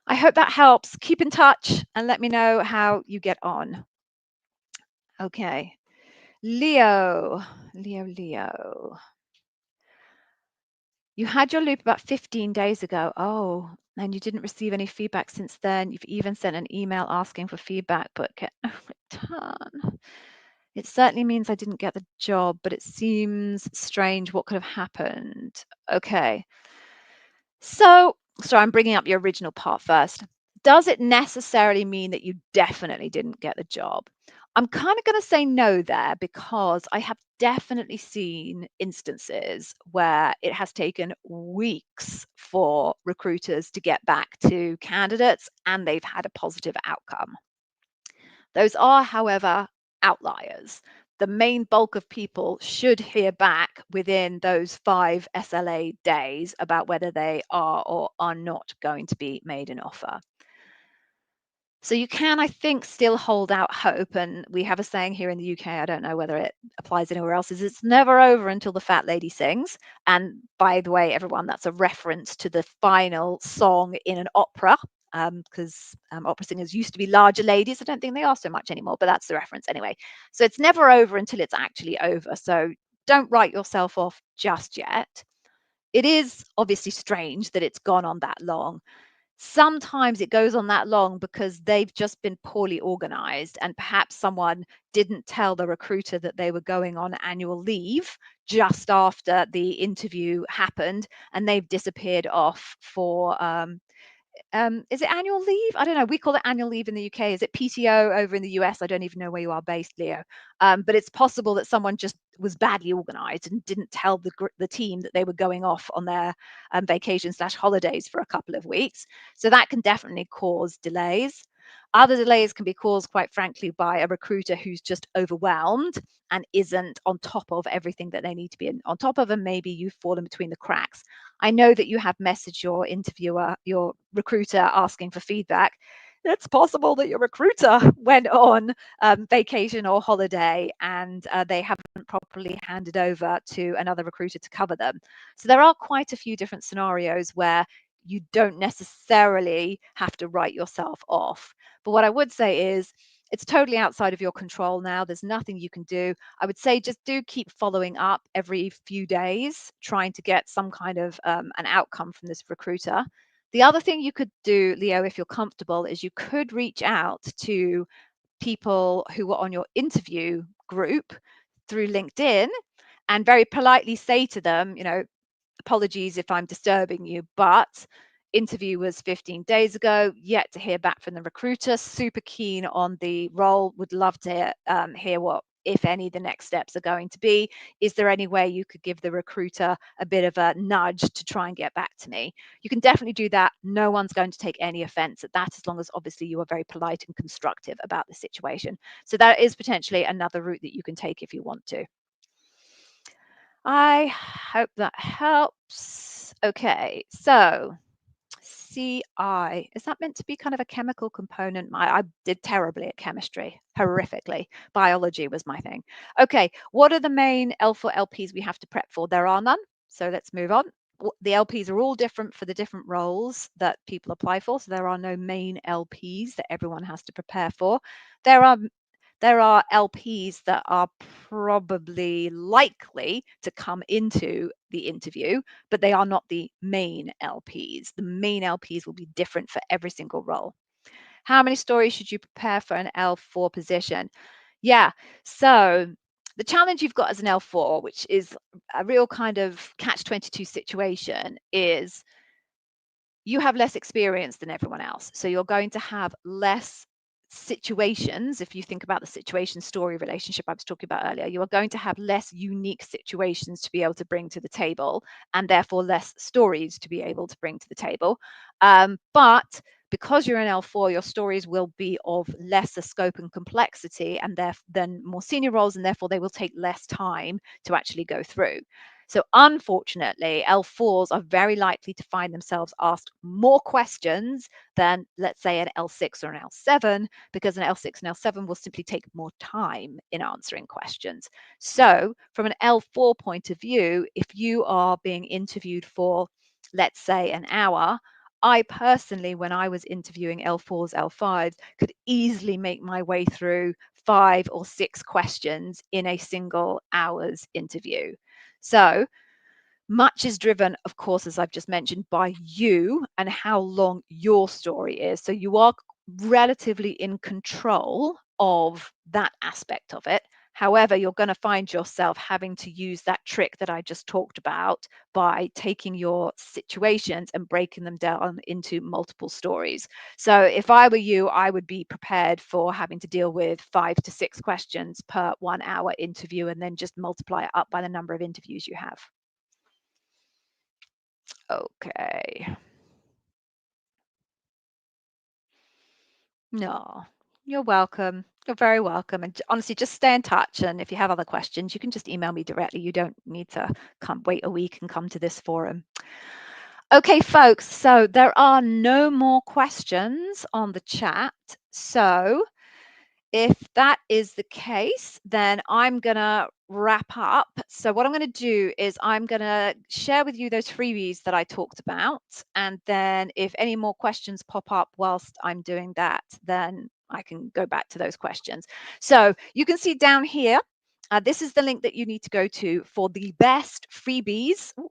I hope that helps. Keep in touch and let me know how you get on. Okay. Leo. You had your loop about 15 days ago. Oh, and you didn't receive any feedback since then. You've even sent an email asking for feedback, but get no return. It certainly means I didn't get the job, but it seems strange. What could have happened? Okay. So I'm bringing up your original part first. Does it necessarily mean that you definitely didn't get the job? I'm kind of going to say no there, because I have definitely seen instances where it has taken weeks for recruiters to get back to candidates and they've had a positive outcome. Those are, however, outliers. The main bulk of people should hear back within those 5 SLA days about whether they are or are not going to be made an offer. So you can, I think, still hold out hope. And we have a saying here in the UK, I don't know whether it applies anywhere else, is it's never over until the fat lady sings. And by the way, everyone, that's a reference to the final song in an opera, because opera singers used to be larger ladies. I don't think they are so much anymore, but that's the reference anyway. So it's never over until it's actually over. So don't write yourself off just yet. It is obviously strange that it's gone on that long. Sometimes it goes on that long because they've just been poorly organized, and perhaps someone didn't tell the recruiter that they were going on annual leave just after the interview happened, and they've disappeared off for is it annual leave? I don't know. We call it annual leave in the UK. Is it PTO over in the US? I don't even know where you are based, Leo. But it's possible that someone just was badly organized and didn't tell the team that they were going off on their vacation/holidays for a couple of weeks. So that can definitely cause delays. Other delays can be caused, quite frankly, by a recruiter who's just overwhelmed and isn't on top of everything that they need to be on top of, and maybe you've fallen between the cracks. I know that you have messaged your interviewer, your recruiter, asking for feedback. It's possible that your recruiter went on vacation or holiday and they haven't properly handed over to another recruiter to cover them. So there are quite a few different scenarios where you don't necessarily have to write yourself off. But what I would say is, it's totally outside of your control now. There's nothing you can do. I would say just do keep following up every few days, trying to get some kind of an outcome from this recruiter. The other thing you could do, Leo, if you're comfortable, is you could reach out to people who were on your interview group through LinkedIn and very politely say to them, apologies if I'm disturbing you, but interview was 15 days ago, yet to hear back from the recruiter. Super keen on the role, would love to hear what, if any, the next steps are going to be. Is there any way you could give the recruiter a bit of a nudge to try and get back to me? You can definitely do that. No one's going to take any offense at that, as long as obviously you are very polite and constructive about the situation. So that is potentially another route that you can take if you want to. I hope that helps. Okay, so CI, is that meant to be kind of a chemical component? I did terribly at chemistry, horrifically. Biology was my thing. Okay, what are the main L4 LPs we have to prep for? There are none, so let's move on. The LPs are all different for the different roles that people apply for, so there are no main LPs that everyone has to prepare for. There are LPs that are probably likely to come into the interview, but they are not the main LPs. The main LPs will be different for every single role. How many stories should you prepare for an L4 position? Yeah, so the challenge you've got as an L4, which is a real kind of catch-22 situation, is you have less experience than everyone else. So you're going to have less situations. If you think about the situation story relationship I was talking about earlier, you are going to have less unique situations to be able to bring to the table, and therefore less stories to be able to bring to the table. But because you're an L4, your stories will be of lesser scope and complexity and than more senior roles, and therefore they will take less time to actually go through. So unfortunately, L4s are very likely to find themselves asked more questions than, let's say, an L6 or an L7, because an L6 and L7 will simply take more time in answering questions. So from an L4 point of view, if you are being interviewed for, let's say, an hour, I personally, when I was interviewing L4s, L5s, could easily make my way through 5 or 6 questions in a single hour's interview. So much is driven, of course, as I've just mentioned, by you and how long your story is. So you are relatively in control of that aspect of it. However, you're going to find yourself having to use that trick that I just talked about by taking your situations and breaking them down into multiple stories. So if I were you, I would be prepared for having to deal with 5 to 6 questions per 1 hour interview, and then just multiply it up by the number of interviews you have. Okay. No, you're welcome. You're very welcome. And honestly, just stay in touch. And if you have other questions, you can just email me directly. You don't need to come wait a week and come to this forum. Okay, folks. So there are no more questions on the chat. So if that is the case, then I'm going to wrap up. So what I'm going to do is I'm going to share with you those freebies that I talked about. And then if any more questions pop up whilst I'm doing that, then I can go back to those questions. So you can see down here, this is the link that you need to go to for the best freebies. Ooh,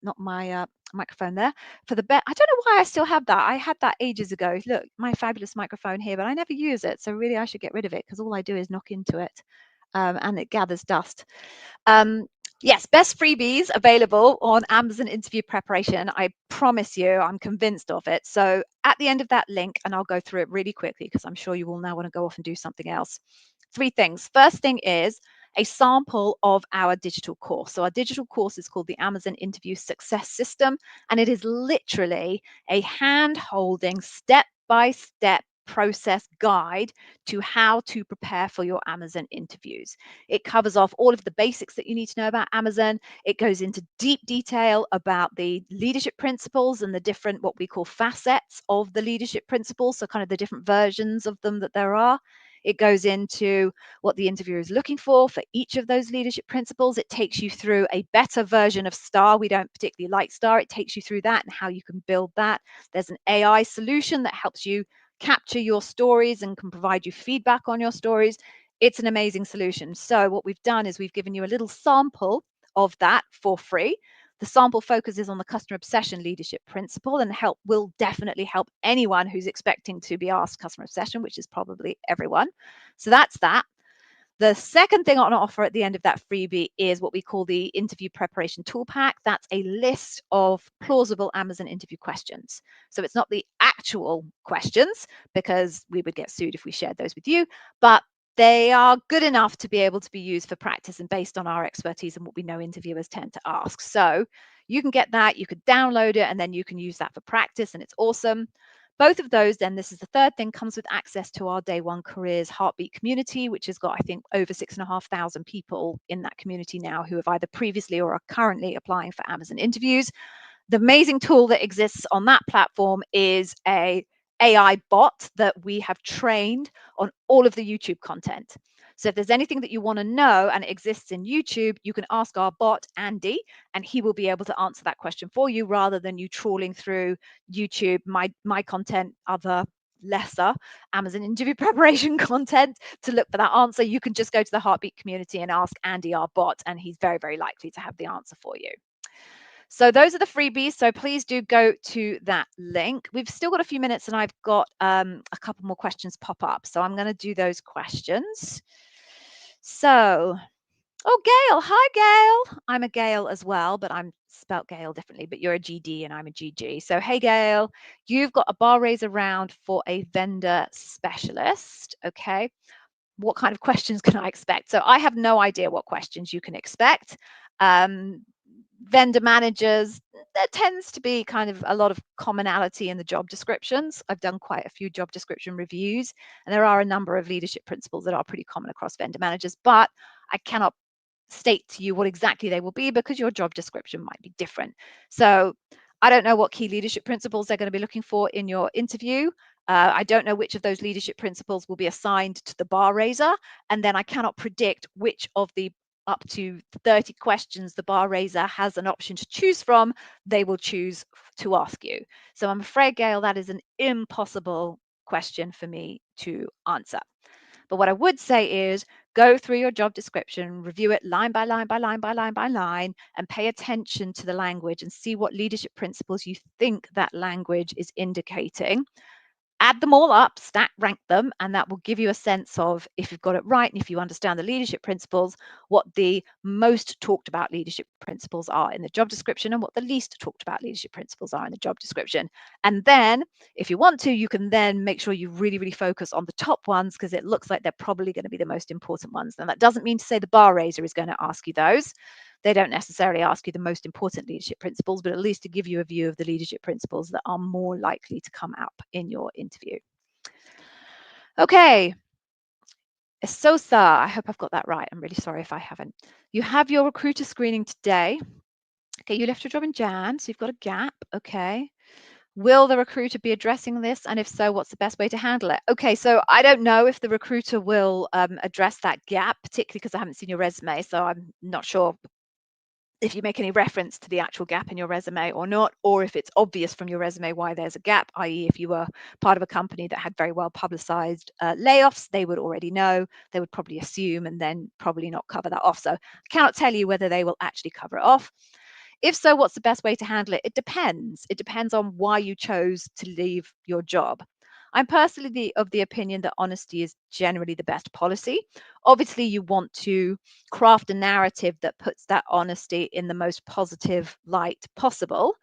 not my microphone there. For the best, I don't know why I still have that. I had that ages ago. Look, my fabulous microphone here, but I never use it. So really I should get rid of it, because all I do is knock into it and it gathers dust. Yes, best freebies available on Amazon interview preparation. I promise you, I'm convinced of it. So at the end of that link, and I'll go through it really quickly because I'm sure you will now want to go off and do something else. 3 things. First thing is a sample of our digital course. So our digital course is called the Amazon Interview Success System, and it is literally a hand-holding, step-by-step process guide to how to prepare for your Amazon interviews. It covers off all of the basics that you need to know about Amazon. It goes into deep detail about the leadership principles and the different, what we call facets of the leadership principles, so kind of the different versions of them that there are. It goes into what the interviewer is looking for each of those leadership principles. It takes you through a better version of STAR. We don't particularly like STAR. It takes you through that and how you can build that. There's an AI solution that helps you capture your stories and can provide you feedback on your stories. It's an amazing solution. So what we've done is we've given you a little sample of that for free. The sample focuses on the customer obsession leadership principle and will definitely help anyone who's expecting to be asked customer obsession, which is probably everyone. So that's that. The second thing on offer at the end of that freebie is what we call the interview preparation tool pack. That's a list of plausible Amazon interview questions. So it's not the actual questions, because we would get sued if we shared those with you, but they are good enough to be able to be used for practice and based on our expertise and what we know interviewers tend to ask. So you can get that, you could download it, and then you can use that for practice, and it's awesome. Both of those, then, this is the third thing, comes with access to our Day One Careers Heartbeat community, which has got, I think, over 6,500 people in that community now who have either previously or are currently applying for Amazon interviews. The amazing tool that exists on that platform is a AI bot that we have trained on all of the YouTube content. So if there's anything that you want to know and it exists in YouTube, you can ask our bot, Andy, and he will be able to answer that question for you rather than you trawling through YouTube, my content, other lesser Amazon interview preparation content to look for that answer. You can just go to the Heartbeat community and ask Andy, our bot, and he's very, very likely to have the answer for you. So those are the freebies. So please do go to that link. We've still got a few minutes and I've got a couple more questions pop up. So I'm going to do those questions. So, oh, Gail. Hi, Gail. I'm a Gail as well, but I'm spelt Gail differently, but you're a GD and I'm a GG. So, hey, Gail, you've got a bar raiser round for a vendor specialist. Okay. What kind of questions can I expect? So I have no idea what questions you can expect. Vendor managers, there tends to be kind of a lot of commonality in the job descriptions. I've done quite a few job description reviews, and there are a number of leadership principles that are pretty common across vendor managers, but I cannot state to you what exactly they will be because your job description might be different. So I don't know what key leadership principles they're going to be looking for in your interview. I don't know which of those leadership principles will be assigned to the bar raiser, and then I cannot predict which of the up to 30 questions the bar raiser has an option to choose from, they will choose to ask you. So I'm afraid, Gail, that is an impossible question for me to answer. But what I would say is go through your job description, review it line by line by line by line by line, and pay attention to the language and see what leadership principles you think that language is indicating. Add them all up, stack rank them, and that will give you a sense of, if you've got it right and if you understand the leadership principles, what the most talked about leadership principles are in the job description and what the least talked about leadership principles are in the job description. And then, if you want to, you can then make sure you really, really focus on the top ones because it looks like they're probably going to be the most important ones. And that doesn't mean to say the bar raiser is going to ask you those. They don't necessarily ask you the most important leadership principles, but at least to give you a view of the leadership principles that are more likely to come up in your interview. Okay. Sosa, I hope I've got that right. I'm really sorry if I haven't. You have your recruiter screening today. Okay, you left your job in Jan, so you've got a gap. Okay. Will the recruiter be addressing this? And if so, what's the best way to handle it? Okay, so I don't know if the recruiter will address that gap, particularly because I haven't seen your resume, so I'm not sure if you make any reference to the actual gap in your resume or not, or if it's obvious from your resume why there's a gap, i.e. if you were part of a company that had very well publicized layoffs, they would already know, they would probably assume and then probably not cover that off. So I cannot tell you whether they will actually cover it off. If so, what's the best way to handle it? It depends. It depends on why you chose to leave your job. I'm personally of the opinion that honesty is generally the best policy. Obviously, you want to craft a narrative that puts that honesty in the most positive light possible.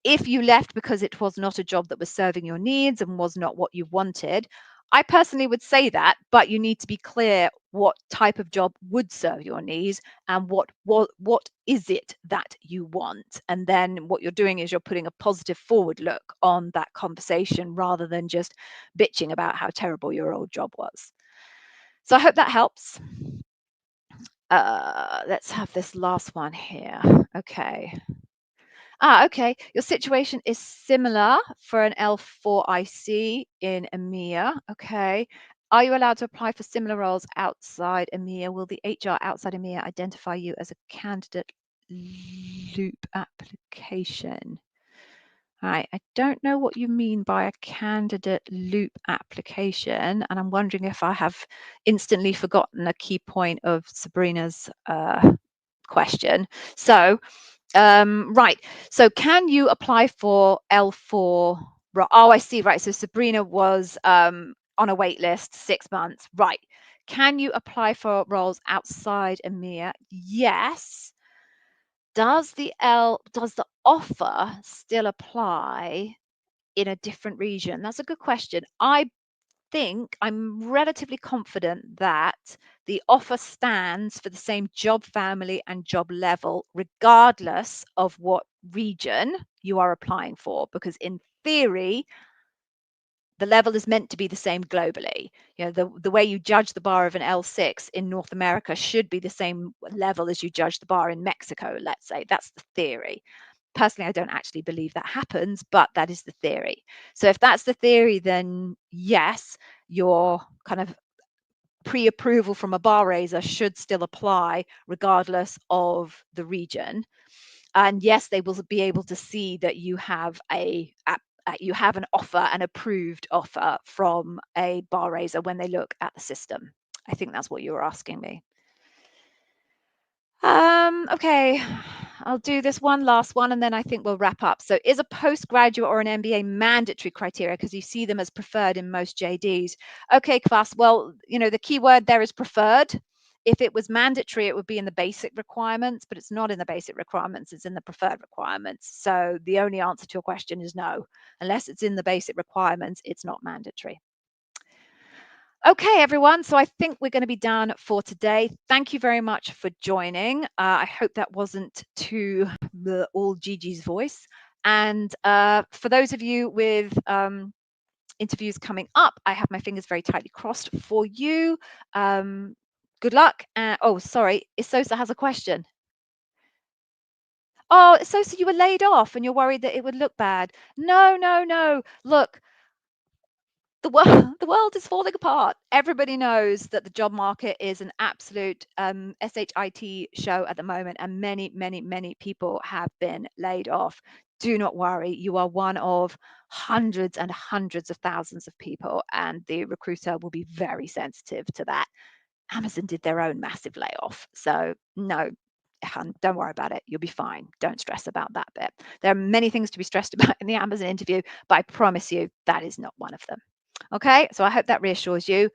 If you left because it was not a job that was serving your needs and was not what you wanted, I personally would say that, but you need to be clear what type of job would serve your needs and what is it that you want. And then what you're doing is you're putting a positive forward look on that conversation rather than just bitching about how terrible your old job was. So I hope that helps. Let's have this last one here. Okay. Okay. Your situation is similar for an L4 IC in EMEA. Okay. Are you allowed to apply for similar roles outside EMEA? Will the HR outside EMEA identify you as a candidate loop application? All right. I don't know what you mean by a candidate loop application, and I'm wondering if I have instantly forgotten a key point of Sabrina's question. So right. So can you apply for L4? Oh, I see. Right. So Sabrina was on a wait list, 6 months. Right. Can you apply for roles outside EMEA? Yes. Does the offer still apply in a different region? That's a good question. I'm relatively confident that the offer stands for the same job family and job level, regardless of what region you are applying for, because in theory, the level is meant to be the same globally. You know, the way you judge the bar of an L6 in North America should be the same level as you judge the bar in Mexico, let's say. That's the theory. Personally, I don't actually believe that happens, but that is the theory. So if that's the theory, then yes, your kind of pre-approval from a bar raiser should still apply regardless of the region. And yes, they will be able to see that you have you have an offer, an approved offer from a bar raiser when they look at the system. I think that's what you were asking me. Okay, I'll do this one last one and then I think we'll wrap up. So is a postgraduate or an MBA mandatory criteria? Because you see them as preferred in most JDs. Okay, Kvass, well, you know, the key word there is preferred. If it was mandatory, it would be in the basic requirements, but it's not in the basic requirements, it's in the preferred requirements. So the only answer to your question is no. Unless it's in the basic requirements, it's not mandatory. Okay, everyone. So I think we're going to be done for today. Thank you very much for joining. I hope that wasn't too all Gigi's voice. And for those of you with interviews coming up, I have my fingers very tightly crossed for you. Good luck. Oh, sorry. Isosa has a question. Oh, Isosa, you were laid off and you're worried that it would look bad. No, no, no. Look, the world is falling apart. Everybody knows that the job market is an absolute shit show at the moment, and many people have been laid off. Do not worry, you are one of hundreds and hundreds of thousands of people, and the recruiter will be very sensitive to that. Amazon did their own massive layoff, so no, don't worry about it. You'll be fine. Don't stress about that bit. There are many things to be stressed about in the Amazon interview, but I promise you that is not one of them. Okay, so I hope that reassures you.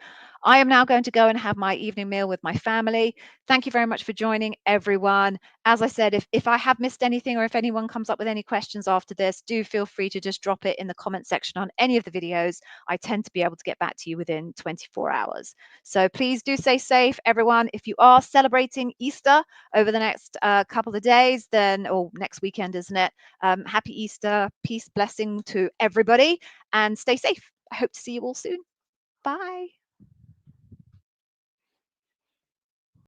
I am now going to go and have my evening meal with my family. Thank you very much for joining, everyone. As I said, if I have missed anything or if anyone comes up with any questions after this, do feel free to just drop it in the comment section on any of the videos. I tend to be able to get back to you within 24 hours. So please do stay safe, everyone. If you are celebrating Easter over the next couple of days, then, or next weekend, isn't it? Happy Easter, peace, blessing to everybody, and stay safe. I hope to see you all soon. Bye.